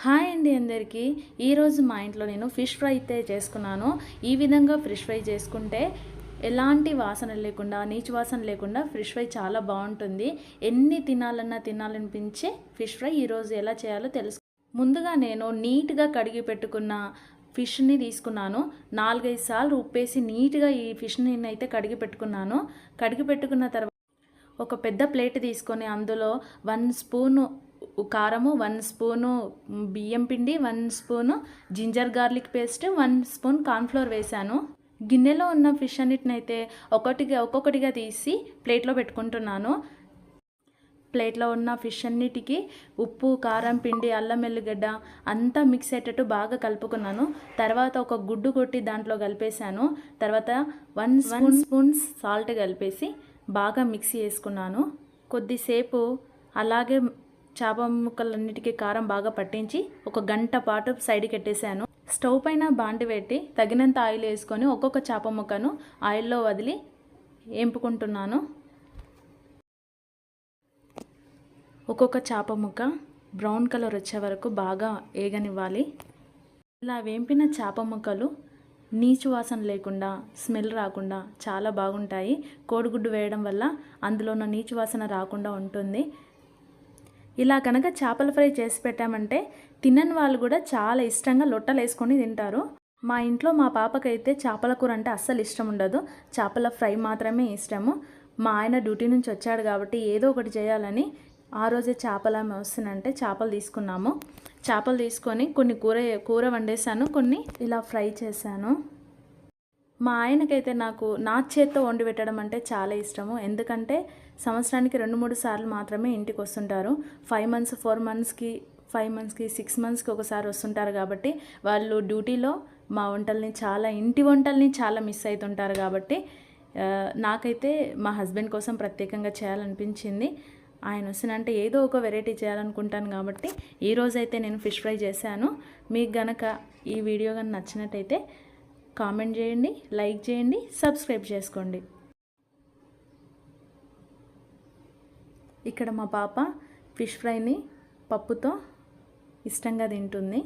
Hi అండి అందరికీ. ఈరోజు మా ఇంట్లో నేను ఫిష్ ఫ్రై అయితే చేసుకున్నాను. ఈ విధంగా ఫిష్ ఫ్రై చేసుకుంటే ఎలాంటి వాసన లేకుండా, నీచు వాసన లేకుండా ఫిష్ ఫ్రై చాలా బాగుంటుంది. ఎన్ని తినాలనిపించే ఫిష్ ఫ్రై ఈరోజు ఎలా చేయాలో తెలుసు. ముందుగా నేను నీట్గా కడిగి పెట్టుకున్న ఫిష్ని తీసుకున్నాను. 4-5 సార్లు ఉప్పేసి నీట్గా ఈ ఫిష్ని అయితే కడిగి పెట్టుకున్నాను. కడిగి పెట్టుకున్న తర్వాత ఒక పెద్ద ప్లేట్ తీసుకొని అందులో 1 స్పూను కారము, 1 స్పూను బియ్యం పిండి, 1 spoon ginger garlic paste, 1 spoon cornflour వేశాను. గిన్నెలో ఉన్న ఫిష్ అన్నిటినైతే ఒక్కొక్కటిగా తీసి ప్లేట్లో పెట్టుకుంటున్నాను. ప్లేట్లో ఉన్న ఫిష్ అన్నిటికీ ఉప్పు, కారం, పిండి, అల్లం వెల్లిగడ్డ అంతా మిక్స్ అయ్యేటట్టు బాగా కలుపుకున్నాను. తర్వాత ఒక గుడ్డు కొట్టి దాంట్లో కలిపేశాను. తర్వాత 1 స్పూన్ సాల్ట్ కలిపేసి బాగా మిక్స్ చేసుకున్నాను. కొద్దిసేపు అలాగే చేప ముక్కలన్నిటికీ కారం బాగా పట్టించి ఒక గంట పాటు సైడ్కి పెట్టేశాను. స్టవ్ పైన బాండి పెట్టి తగినంత ఆయిల్ వేసుకొని ఒక్కొక్క చేప ముక్కను ఆయిల్లో వదిలి వేపుకుంటున్నాను. ఒక్కొక్క చేప ముక్క బ్రౌన్ కలర్ వచ్చే వరకు బాగా వేగనివ్వాలి. ఇలా వేంపిన చేప ముక్కలు నీచు వాసన లేకుండా, స్మెల్ రాకుండా చాలా బాగుంటాయి. కోడిగుడ్డు వేయడం వల్ల అందులో ఉన్న నీచు వాసన రాకుండా ఉంటుంది. ఇలా కనుక చేపల ఫ్రై చేసి పెట్టామంటే తినని వాళ్ళు కూడా చాలా ఇష్టంగా లొట్టలు వేసుకొని తింటారు. మా ఇంట్లో మా పాపకైతే చేపల కూర అంటే అస్సలు ఇష్టం ఉండదు. చేపల ఫ్రై మాత్రమే ఇష్టము. మా ఆయన డ్యూటీ నుంచి వచ్చాడు కాబట్టి ఏదో ఒకటి చేయాలని ఆ రోజే చేపలు వస్తుందంటే చేపలు తీసుకున్నాము. చేపలు తీసుకొని కొన్ని కూర వండేసాను, కొన్ని ఇలా ఫ్రై చేశాను. మా ఆయనకైతే నా చేత్తో వండి పెట్టడం అంటే చాలా ఇష్టము. ఎందుకంటే సంవత్సరానికి 2-3 సార్లు మాత్రమే ఇంటికి వస్తుంటారు. 5 మంత్స్, 4 మంత్స్కి, 5 మంత్స్కి, 6 మంత్స్కి ఒకసారి వస్తుంటారు. కాబట్టి వాళ్ళు డ్యూటీలో మా ఇంటి వంటల్ని చాలా మిస్ అవుతుంటారు. కాబట్టి నాకైతే మా హస్బెండ్ కోసం ప్రత్యేకంగా చేయాలనిపించింది. ఆయన వస్తున్నంటే ఏదో ఒక వెరైటీ చేయాలనుకుంటాను. కాబట్టి ఈరోజైతే నేను ఫిష్ ఫ్రై చేశాను. మీకు గనక ఈ వీడియో కానీ నచ్చినట్టయితే కామెంట్ చేయండి, లైక్ చేయండి, సబ్స్క్రైబ్ చేసుకోండి. ఇక్కడ మా పాప ఫిష్ ఫ్రైని పప్పుతో ఇష్టంగా తింటుంది.